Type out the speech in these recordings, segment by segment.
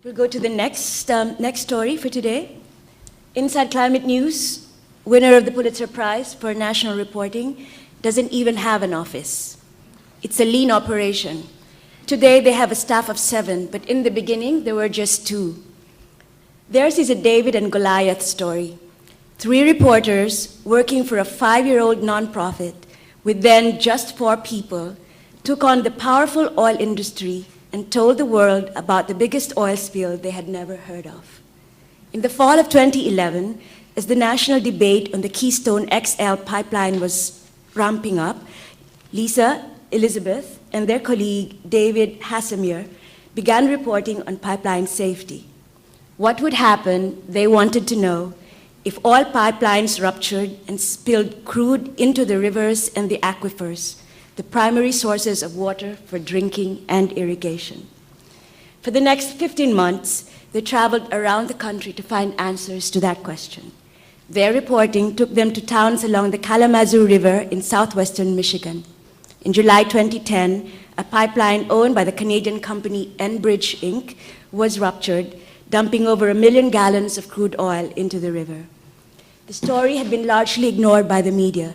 We'll go to the next story for today. Inside Climate News, winner of the Pulitzer Prize for national reporting, doesn't even have an office. It's a lean operation. Today they have a staff of 7, but in the beginning there were just 2. Theirs is a David and Goliath story. 3 reporters working for a 5-year-old nonprofit with then just 4 people took on the powerful oil industry and told the world about the biggest oil spill they had never heard of. In the fall of 2011, as the national debate on the Keystone XL pipeline was ramping up, Lisa, Elizabeth, and their colleague David Hassemir began reporting on pipeline safety. What would happen, they wanted to know, if oil pipelines ruptured and spilled crude into the rivers and the aquifers, the primary sources of water for drinking and irrigation. For the next 15 months, they traveled around the country to find answers to that question. Their reporting took them to towns along the Kalamazoo River in southwestern Michigan. In July 2010, a pipeline owned by the Canadian company Enbridge Inc. was ruptured, dumping over 1 million gallons of crude oil into the river. The story had been largely ignored by the media.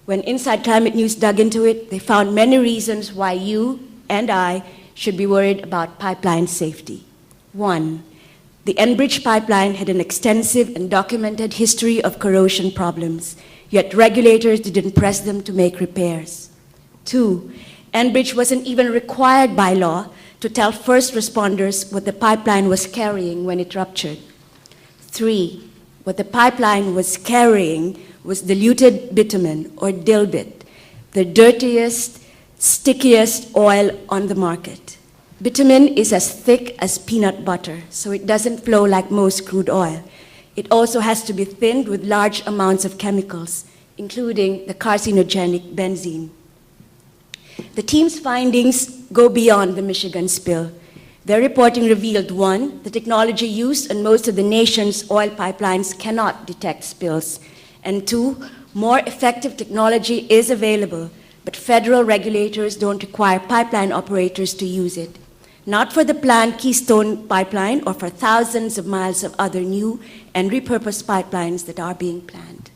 When Inside Climate News dug into it, they found many reasons why you and I should be worried about pipeline safety. 1, the Enbridge pipeline had an extensive and documented history of corrosion problems, yet regulators didn't press them to make repairs. 2, Enbridge wasn't even required by law to tell first responders what the pipeline was carrying when it ruptured. 3, what the pipeline was carrying was diluted bitumen, or dilbit, the dirtiest, stickiest oil on the market. Bitumen is as thick as peanut butter, so it doesn't flow like most crude oil. It also has to be thinned with large amounts of chemicals, including the carcinogenic benzene. The team's findings go beyond the Michigan spill. Their reporting revealed, 1, the technology used on most of the nation's oil pipelines cannot detect spills, and 2, more effective technology is available, but federal regulators don't require pipeline operators to use it. Not for the planned Keystone pipeline or for thousands of miles of other new and repurposed pipelines that are being planned.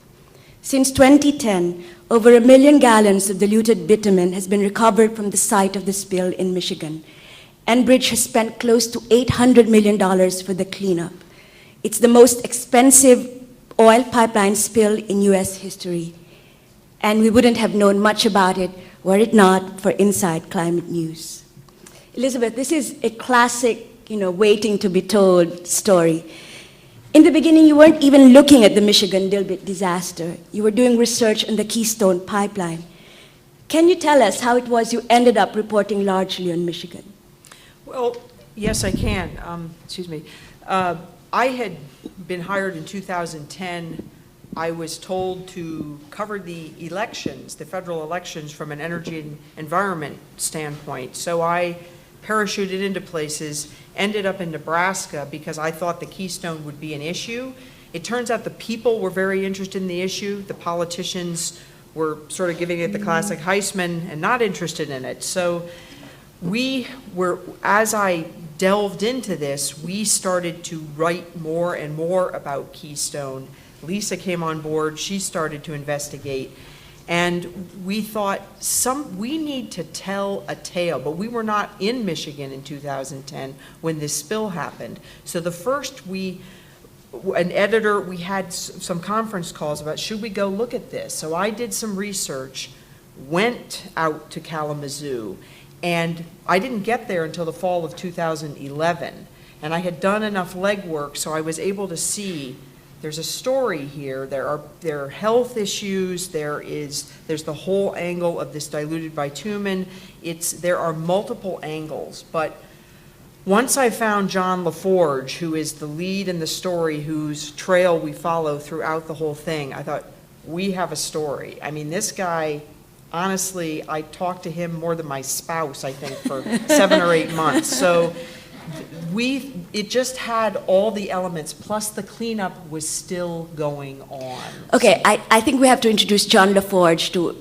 Since 2010, over 1 million gallons of diluted bitumen has been recovered from the site of the spill in Michigan. Enbridge has spent close to $800 million for the cleanup. It's the most expensive oil pipeline spill in US history, and we wouldn't have known much about it were it not for Inside Climate News. Elizabeth, this is a classic, waiting to be told story. In the beginning, you weren't even looking at the Michigan dilbit disaster. You were doing research on the Keystone pipeline. Can you tell us how it was you ended up reporting largely on Michigan? Well, yes, I can. I had been hired in 2010. I was told to cover the elections, the federal elections, from an energy and environment standpoint. So I parachuted into places, ended up in Nebraska because I thought the Keystone would be an issue. It turns out the people were very interested in the issue. The politicians were sort of giving it the classic Heisman and not interested in it. So as I delved into this, we started to write more and more about Keystone. Lisa came on board, she started to investigate, and we thought we need to tell a tale, but we were not in Michigan in 2010 when this spill happened. So an editor, we had some conference calls about should we go look at this? So I did some research, went out to Kalamazoo, and I didn't get there until the fall of 2011. And I had done enough legwork so I was able to see there's a story here. There are health issues. There's the whole angle of this diluted bitumen. There are multiple angles. But once I found John LaForge, who is the lead in the story, whose trail we follow throughout the whole thing, I thought, we have a story. I mean, this guy, honestly, I talked to him more than my spouse, I think, for 7 or 8 months. So it just had all the elements, plus the cleanup was still going on. Okay, I think we have to introduce John LaForge to,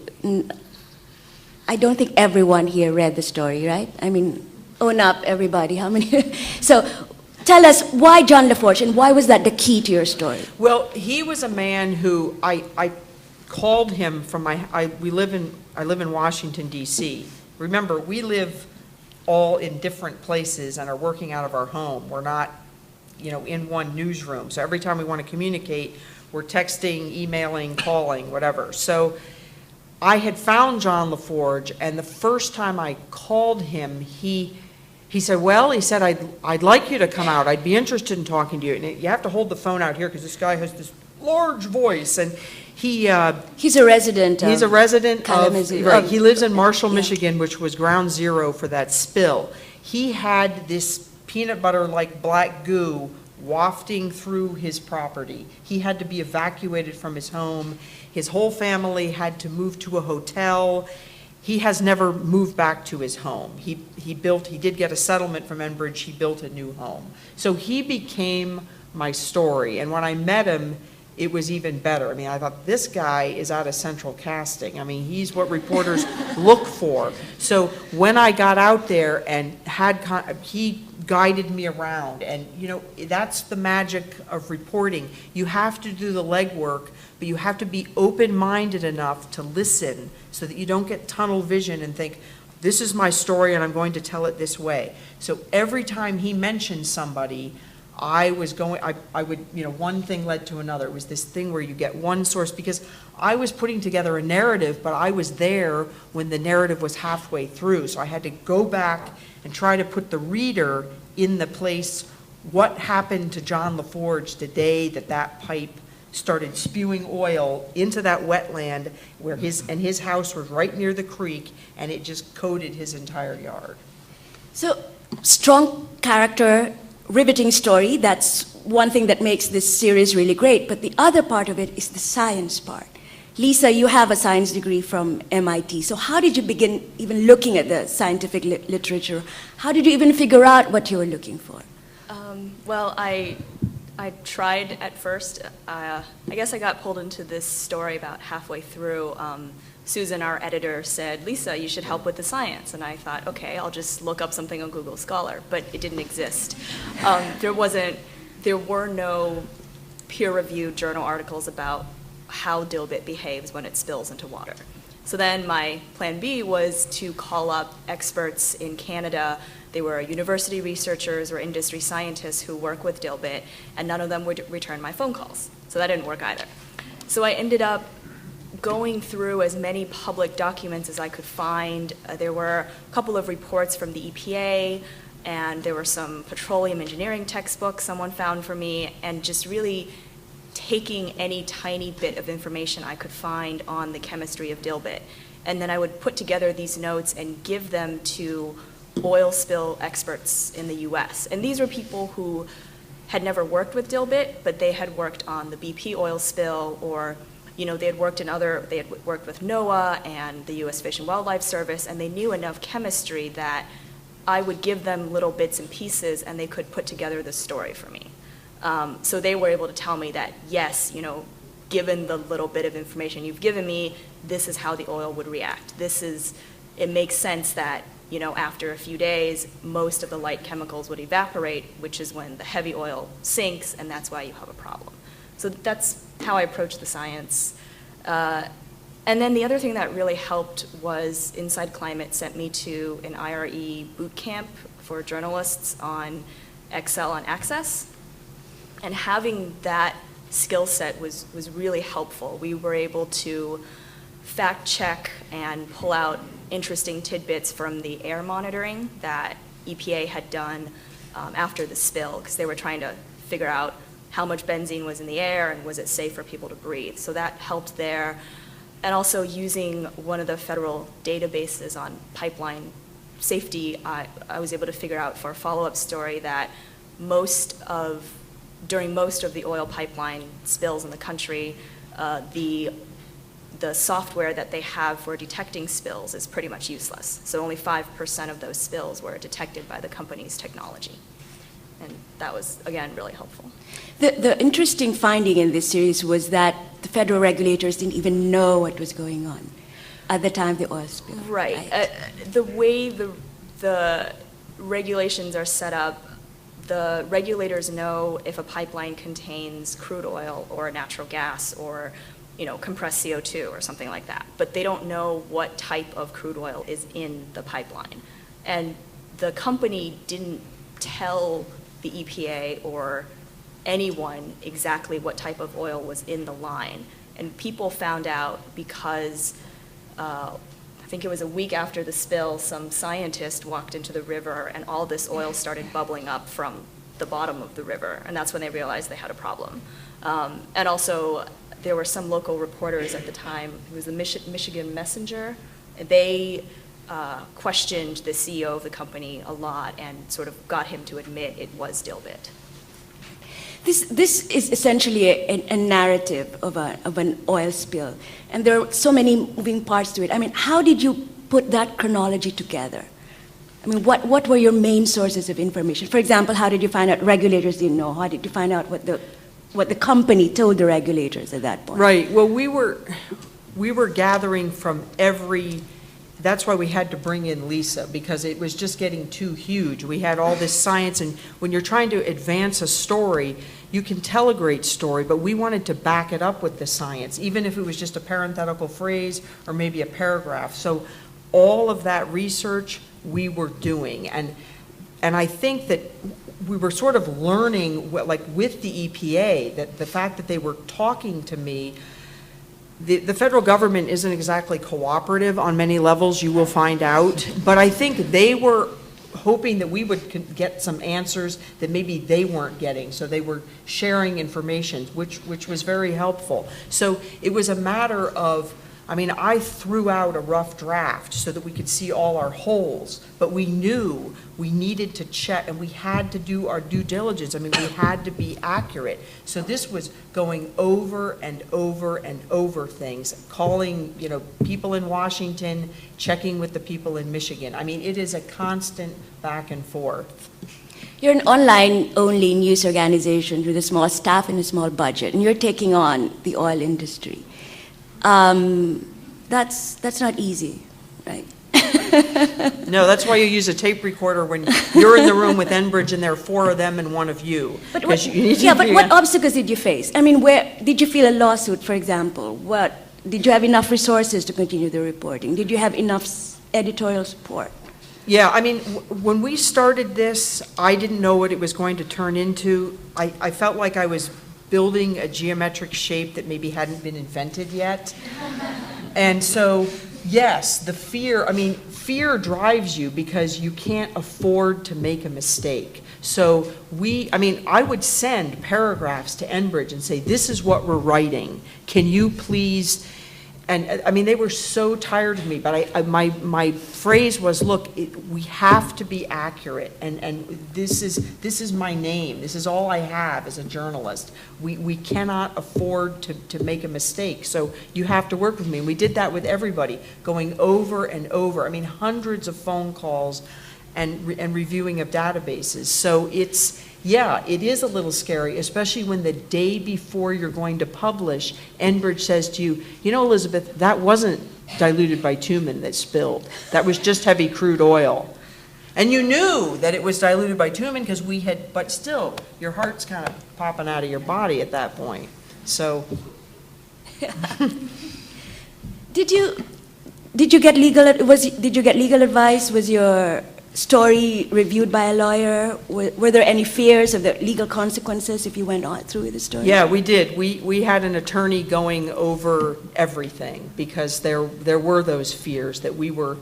I don't think everyone here read the story, right? I mean, own up, everybody, how many? So Tell us why John LaForge, and why was that the key to your story? Well, he was a man who I called him from I live in Washington, D.C. Remember, we live all in different places and are working out of our home. We're not, in one newsroom. So every time we want to communicate, we're texting, emailing, calling, whatever. So I had found John LaForge, and the first time I called him, he said, I'd like you to come out. I'd be interested in talking to you. And you have to hold the phone out here because this guy has this large voice. And he's a resident Kalamazoo. Right, he lives in Marshall, Michigan, which was ground zero for that spill. He had this peanut butter-like black goo wafting through his property. He had to be evacuated from his home. His whole family had to move to a hotel. He has never moved back to his home. He did get a settlement from Enbridge. He built a new home. So he became my story. And when I met him, it was even better. I mean, I thought, this guy is out of central casting. I mean, he's what reporters look for. So when I got out there and he guided me around, and that's the magic of reporting. You have to do the legwork, but you have to be open-minded enough to listen so that you don't get tunnel vision and think, this is my story and I'm going to tell it this way. So every time he mentioned somebody, I would, one thing led to another. It was this thing where you get one source, because I was putting together a narrative, but I was there when the narrative was halfway through. So I had to go back and try to put the reader in the place. What happened to John LaForge the day that pipe started spewing oil into that wetland where his house was right near the creek, and it just coated his entire yard. So, strong character, riveting story, that's one thing that makes this series really great, but the other part of it is the science part. Lisa, you have a science degree from MIT, so how did you begin even looking at the scientific literature? How did you even figure out what you were looking for? Well, I tried at first. I guess I got pulled into this story about halfway through. Susan, our editor, said, Lisa, you should help with the science. And I thought, okay, I'll just look up something on Google Scholar, but it didn't exist. There were no peer-reviewed journal articles about how dilbit behaves when it spills into water. So then my plan B was to call up experts in Canada. They were university researchers or industry scientists who work with dilbit, and none of them would return my phone calls. So that didn't work either. So I ended up going through as many public documents as I could find. There were a couple of reports from the EPA, and there were some petroleum engineering textbooks someone found for me, and just really taking any tiny bit of information I could find on the chemistry of dilbit. And then I would put together these notes and give them to oil spill experts in the US. And these were people who had never worked with dilbit, but they had worked on the BP oil spill, or they had worked with NOAA and the US Fish and Wildlife Service, and they knew enough chemistry that I would give them little bits and pieces and they could put together the story for me. So they were able to tell me that, yes, given the little bit of information you've given me, this is how the oil would react. It makes sense that, after a few days, most of the light chemicals would evaporate, which is when the heavy oil sinks, and that's why you have a problem. So that's how I approached the science. And then the other thing that really helped was Inside Climate sent me to an IRE boot camp for journalists on Excel on Access. And having that skill set was really helpful. We were able to fact check and pull out interesting tidbits from the air monitoring that EPA had done after the spill, because they were trying to figure out how much benzene was in the air and was it safe for people to breathe. So that helped there. And also using one of the federal databases on pipeline safety, I was able to figure out for a follow-up story that during most of the oil pipeline spills in the country, the software that they have for detecting spills is pretty much useless. So only 5% of those spills were detected by the company's technology. And that was, again, really helpful. The interesting finding in this series was that the federal regulators didn't even know what was going on at the time of the oil spill. Right. The way the regulations are set up, the regulators know if a pipeline contains crude oil or natural gas or, compressed CO2 or something like that, but they don't know what type of crude oil is in the pipeline. And the company didn't tell the EPA or anyone exactly what type of oil was in the line. And people found out because I think it was a week after the spill, some scientist walked into the river and all this oil started bubbling up from the bottom of the river. And that's when they realized they had a problem. And also, there were some local reporters at the time. It was the Michigan Messenger. They questioned the CEO of the company a lot and sort of got him to admit it was dilbit. This is essentially a narrative of an oil spill, and there are so many moving parts to it. I mean, how did you put that chronology together? I mean, what were your main sources of information? For example, how did you find out regulators didn't know? How did you find out what the company told the regulators at that point? Right. Well, we were gathering from every. That's why we had to bring in Lisa, because it was just getting too huge. We had all this science, and when you're trying to advance a story, you can tell a great story, but we wanted to back it up with the science, even if it was just a parenthetical phrase or maybe a paragraph. So all of that research we were doing, and I think that we were sort of learning, like with the EPA, that the fact that they were talking to me. The federal government isn't exactly cooperative on many levels, you will find out, but I think they were hoping that we would get some answers that maybe they weren't getting, so they were sharing information, which was very helpful. So it was a matter of, I threw out a rough draft so that we could see all our holes, but we knew we needed to check, and we had to do our due diligence. We had to be accurate. So this was going over and over and over things, calling, people in Washington, checking with the people in Michigan. It is a constant back and forth. You're an online-only news organization with a small staff and a small budget, and you're taking on the oil industry. That's not easy, right? No, that's why you use a tape recorder when you're in the room with Enbridge and there are 4 of them and 1 of you. But what obstacles did you face? Where did you feel a lawsuit, for example? Did you have enough resources to continue the reporting? Did you have enough editorial support? Yeah, when we started this, I didn't know what it was going to turn into. I felt like I was building a geometric shape that maybe hadn't been invented yet. And so, yes, the fear, fear drives you because you can't afford to make a mistake. So I would send paragraphs to Enbridge and say, this is what we're writing. Can you please, and they were so tired of me, but my phrase was, look, we have to be accurate, and this is my name. This is all I have as a journalist. We cannot afford to make a mistake, so you have to work with me. And we did that with everybody, going over and over. Hundreds of phone calls and reviewing of databases. So it is a little scary, especially when the day before you're going to publish, Enbridge says to you, Elizabeth, that wasn't diluted bitumen that spilled. That was just heavy crude oil. And you knew that it was diluted bitumen because but still, your heart's kind of popping out of your body at that point. So. Did you get legal advice? Was your story reviewed by a lawyer? Were there any fears of the legal consequences if you went on through with the story? Yeah, we did. We had an attorney going over everything because there were those fears that we were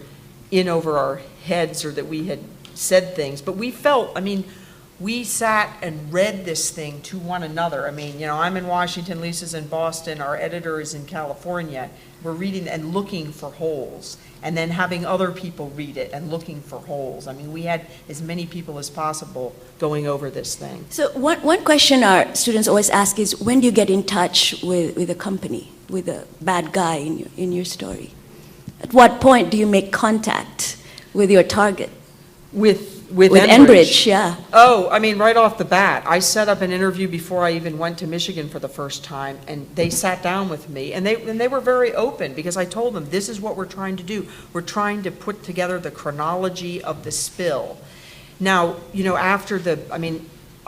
in over our heads or that we had said things. But we felt, we sat and read this thing to one another. I'm in Washington, Lisa's in Boston, our editor is in California. We're reading and looking for holes, and then having other people read it and looking for holes. We had as many people as possible going over this thing. So one question our students always ask is, when do you get in touch with a company, with a bad guy in your story? At what point do you make contact with your target? With Enbridge, yeah. Oh, right off the bat. I set up an interview before I even went to Michigan for the first time, and they sat down with me, and they were very open because I told them, this is what we're trying to do. We're trying to put together the chronology of the spill. Now, after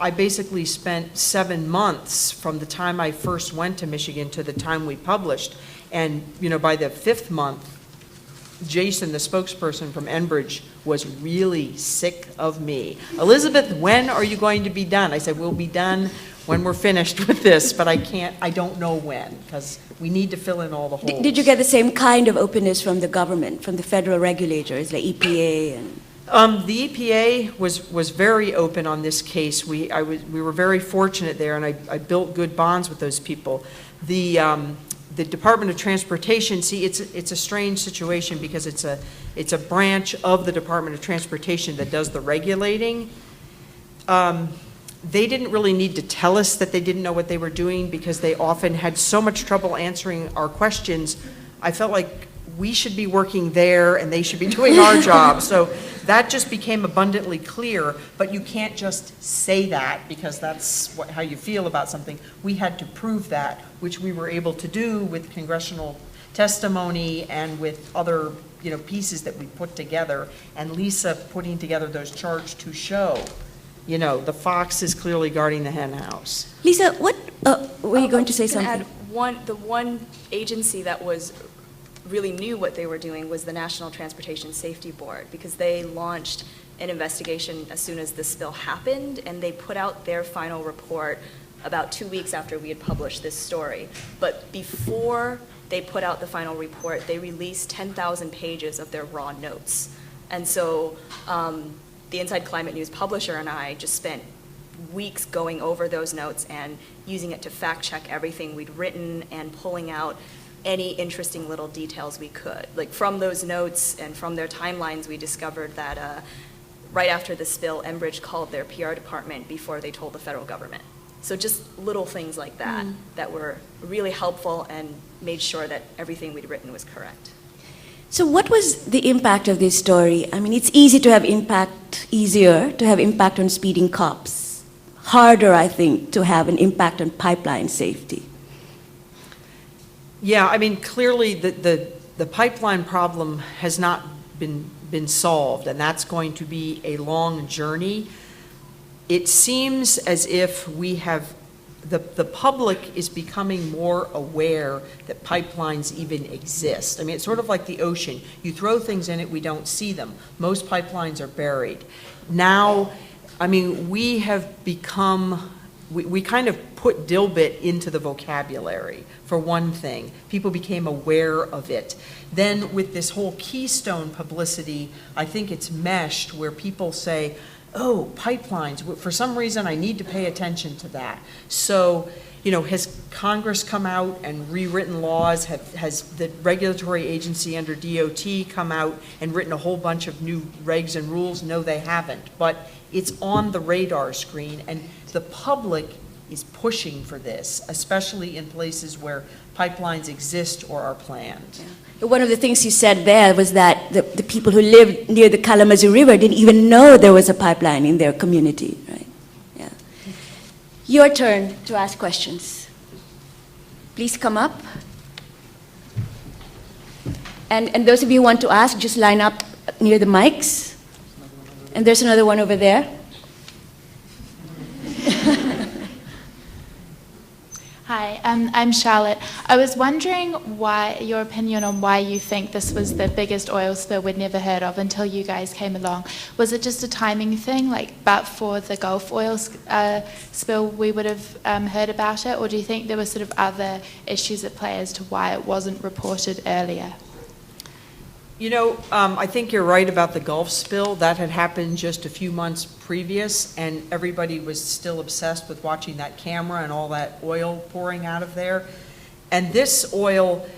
I basically spent 7 months from the time I first went to Michigan to the time we published. And, by the 5th month, Jason, the spokesperson from Enbridge, was really sick of me. Elizabeth, when are you going to be done? I said, we'll be done when we're finished with this, but I don't know when, because we need to fill in all the holes. Did you get the same kind of openness from the government, from the federal regulators, like EPA and? The EPA was very open on this case. We were very fortunate there, and I built good bonds with those people. The Department of Transportation, see, it's a strange situation because it's a branch of the Department of Transportation that does the regulating. They didn't really need to tell us that they didn't know what they were doing because they often had so much trouble answering our questions. I felt like we should be working there and they should be doing our job. So that just became abundantly clear, but you can't just say that because that's how you feel about something. We had to prove that, which we were able to do with congressional testimony and with other pieces that we put together, and Lisa putting together those charts to show, the fox is clearly guarding the hen house. Lisa, what, were you going to say something? The one agency that really knew what they were doing was the National Transportation Safety Board, because they launched an investigation as soon as the spill happened, and they put out their final report about 2 weeks after we had published this story. But before they put out the final report, they released 10,000 pages of their raw notes. And so the Inside Climate News publisher and I just spent weeks going over those notes and using it to fact check everything we'd written and pulling out any interesting little details we could. Like from those notes and from their timelines, we discovered that right after the spill, Enbridge called their PR department before they told the federal government. So just little things like that that were really helpful and made sure that everything we'd written was correct. So what was the impact of this story? I mean, it's easier to have impact on speeding cops. Harder, I think, to have an impact on pipeline safety. Yeah, I mean, clearly the pipeline problem has not been solved, and that's going to be a long journey. It seems as if we have, the public is becoming more aware that pipelines even exist. I mean, it's sort of like the ocean. You throw things in it, we don't see them. Most pipelines are buried. Now, I mean, we have become, we kind of put dilbit into the vocabulary, for one thing. People became aware of it. Then with this whole Keystone publicity, I think it's meshed where people say, oh, pipelines, for some reason I need to pay attention to that. So, has Congress come out and rewritten laws? Has the regulatory agency under DOT come out and written a whole bunch of new regs and rules? No, they haven't. But it's on the radar screen, and the public is pushing for this, especially in places where pipelines exist or are planned. Yeah. One of the things you said there was that the people who lived near the Kalamazoo River didn't even know there was a pipeline in their community, right? Yeah. Your turn to ask questions. Please come up. And those of you who want to ask, just line up near the mics. And there's another one over there. Hi, I'm Charlotte. I was wondering your opinion on why you think this was the biggest oil spill we'd never heard of until you guys came along. Was it just a timing thing, but for the Gulf oil spill we would have heard about it, or do you think there were sort of other issues at play as to why it wasn't reported earlier? I think you're right about the Gulf spill. That had happened just a few months previous, and everybody was still obsessed with watching that camera and all that oil pouring out of there. And this oil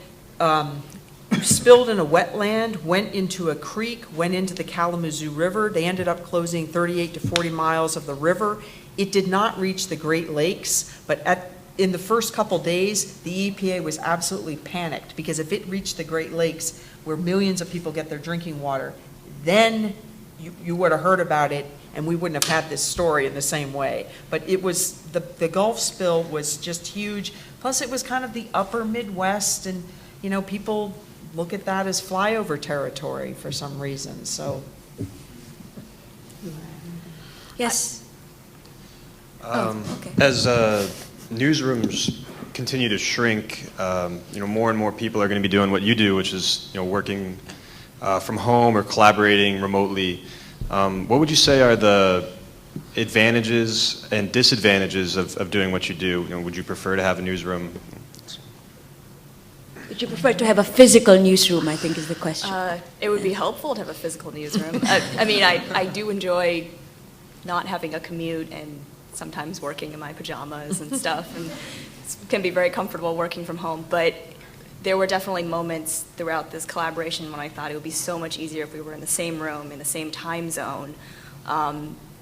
spilled in a wetland, went into a creek, went into the Kalamazoo River. They ended up closing 38 to 40 miles of the river. It did not reach the Great Lakes, but in the first couple days, the EPA was absolutely panicked, because if it reached the Great Lakes, where millions of people get their drinking water, then you would have heard about it, and we wouldn't have had this story in the same way. But it was, the Gulf spill was just huge. Plus, it was kind of the upper Midwest, and, people look at that as flyover territory for some reason, so. Yes. Okay. As newsrooms continue to shrink, more and more people are going to be doing what you do, which is working from home or collaborating remotely. What would you say are the advantages and disadvantages of doing what you do? Would you prefer to have a newsroom? Would you prefer to have a physical newsroom, I think is the question. It would be helpful to have a physical newsroom. I do enjoy not having a commute and sometimes working in my pajamas and stuff, and it can be very comfortable working from home. But there were definitely moments throughout this collaboration when I thought it would be so much easier if we were in the same room, in the same time zone.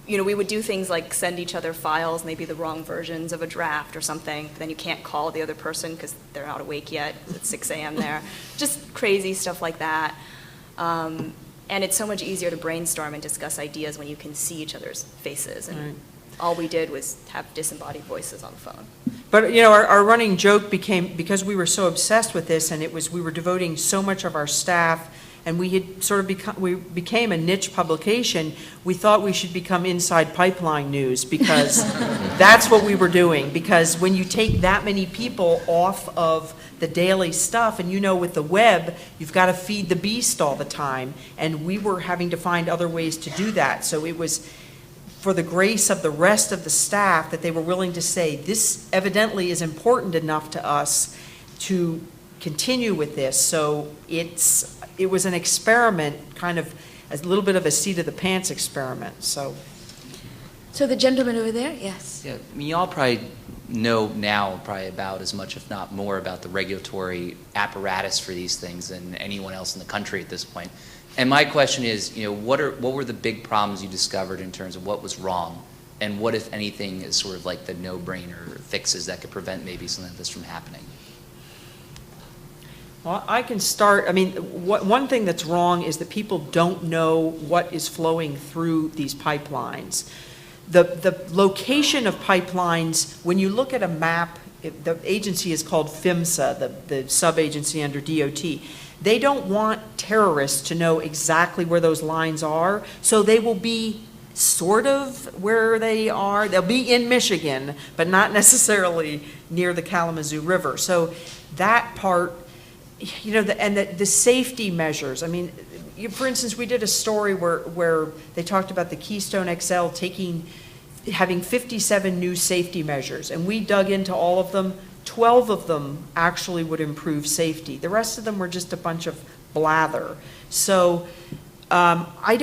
We would do things like send each other files, maybe the wrong versions of a draft or something, but then you can't call the other person because they're not awake yet, 'cause it's 6 a.m. there. Just crazy stuff like that. And it's so much easier to brainstorm and discuss ideas when you can see each other's faces. And all we did was have disembodied voices on the phone. But, our running joke became, because we were so obsessed with this, and we were devoting so much of our staff, and we had sort of we became a niche publication, we thought we should become Inside Pipeline News, because that's what we were doing. Because when you take that many people off of the daily stuff, and with the web, you've got to feed the beast all the time, and we were having to find other ways to do that. So it was for the grace of the rest of the staff that they were willing to say, this evidently is important enough to us to continue with this. So it was an experiment, kind of a little bit of a seat of the pants experiment. So the gentleman over there, yes. Yeah, y'all probably know now about as much, if not more, about the regulatory apparatus for these things than anyone else in the country at this point. And my question is, what were the big problems you discovered in terms of what was wrong, and what, if anything, is sort of like the no-brainer fixes that could prevent maybe something like this from happening? Well, I can start. One thing that's wrong is that people don't know what is flowing through these pipelines. The location of pipelines, when you look at a map, the agency is called PHMSA, the sub-agency under DOT. They don't want terrorists to know exactly where those lines are, so they will be sort of where they are. They'll be in Michigan, but not necessarily near the Kalamazoo River. So that part, the safety measures. For instance, we did a story where they talked about the Keystone XL having 57 new safety measures, and we dug into all of them. 12 of them actually would improve safety. The rest of them were just a bunch of blather. So I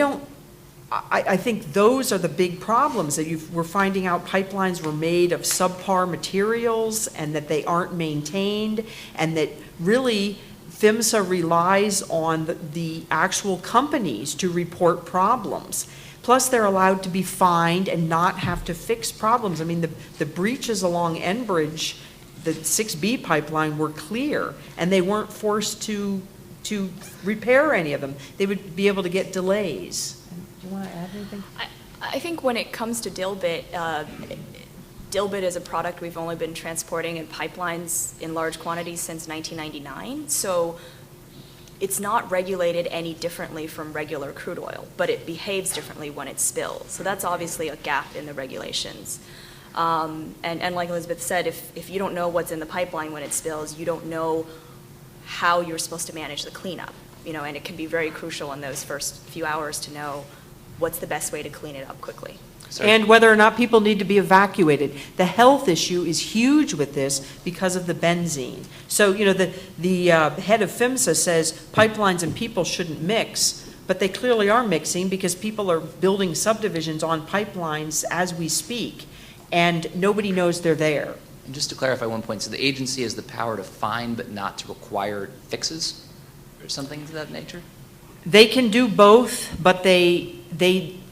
think those are the big problems, that we're finding out pipelines were made of subpar materials and that they aren't maintained, and that really PHMSA relies on the actual companies to report problems. Plus, they're allowed to be fined and not have to fix problems. The breaches along Enbridge, the 6B pipeline, were clear, and they weren't forced to repair any of them. They would be able to get delays. Do you want to add anything? I think when it comes to dilbit, dilbit is a product we've only been transporting in pipelines in large quantities since 1999. So it's not regulated any differently from regular crude oil, but it behaves differently when it spills. So that's obviously a gap in the regulations. And like Elizabeth said, if you don't know what's in the pipeline when it spills, you don't know how you're supposed to manage the cleanup. And it can be very crucial in those first few hours to know what's the best way to clean it up quickly. Sorry. And whether or not people need to be evacuated. The health issue is huge with this because of the benzene. So, the head of PHMSA says pipelines and people shouldn't mix, but they clearly are mixing, because people are building subdivisions on pipelines as we speak, and nobody knows they're there. And just to clarify one point, so the agency has the power to fine but not to require fixes or something to that nature? They can do both, but they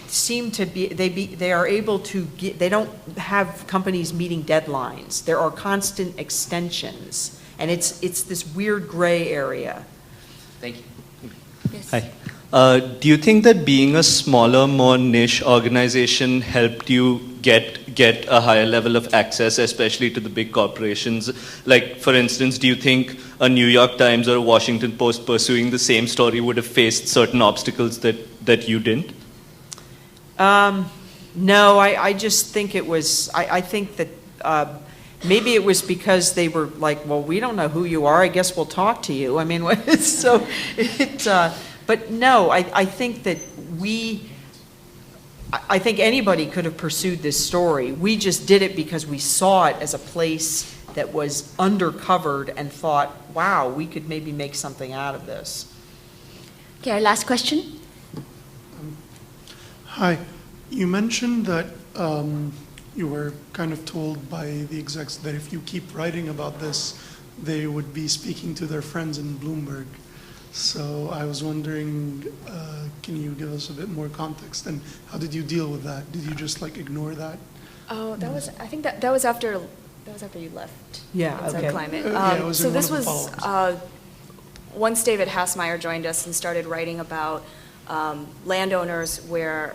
seem to be, they are able to get, they don't have companies meeting deadlines. There are constant extensions, and it's this weird gray area. Thank you. Yes. Hi. Do you think that being a smaller, more niche organization helped you get a higher level of access, especially to the big corporations? Like, for instance, do you think a New York Times or a Washington Post pursuing the same story would have faced certain obstacles that you didn't? No, I just think it was, I think that maybe it was because they were like, well, we don't know who you are, I guess we'll talk to you. I mean, so but no, I think that I think anybody could have pursued this story. We just did it because we saw it as a place that was undercovered and thought, wow, we could maybe make something out of this. Okay, our last question. Hi. You mentioned that you were kind of told by the execs that if you keep writing about this, they would be speaking to their friends in Bloomberg. So I was wondering, can you give us a bit more context, and how did you deal with that? Did you just like ignore that? Oh, that was, I think that was after you left. Yeah, Inside okay. Climate. Yeah, it was So in this one of the was, follow-ups. once David Hassmeyer joined us and started writing about landowners were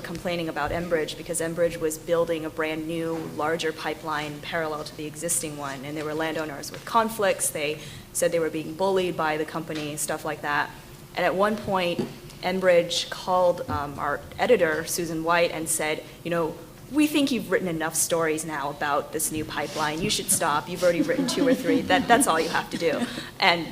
complaining about Enbridge because Enbridge was building a brand new, larger pipeline parallel to the existing one, and there were landowners with conflicts. They said they were being bullied by the company, stuff like that. And at one point, Enbridge called our editor, Susan White, and said, you know, we think you've written enough stories now about this new pipeline. You should stop. You've already written 2 or 3. That's all you have to do. And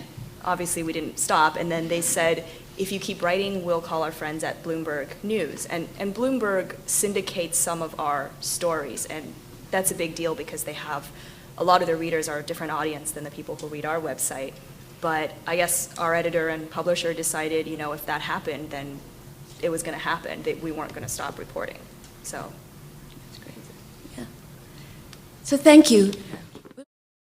obviously we didn't stop. And then they said, if you keep writing, we'll call our friends at Bloomberg News. And Bloomberg syndicates some of our stories. And that's a big deal because they have, a lot of their readers are a different audience than the people who read our website. But I guess our editor and publisher decided, you know, if that happened, then it was going to happen. We weren't going to stop reporting. So. Yeah. So thank you.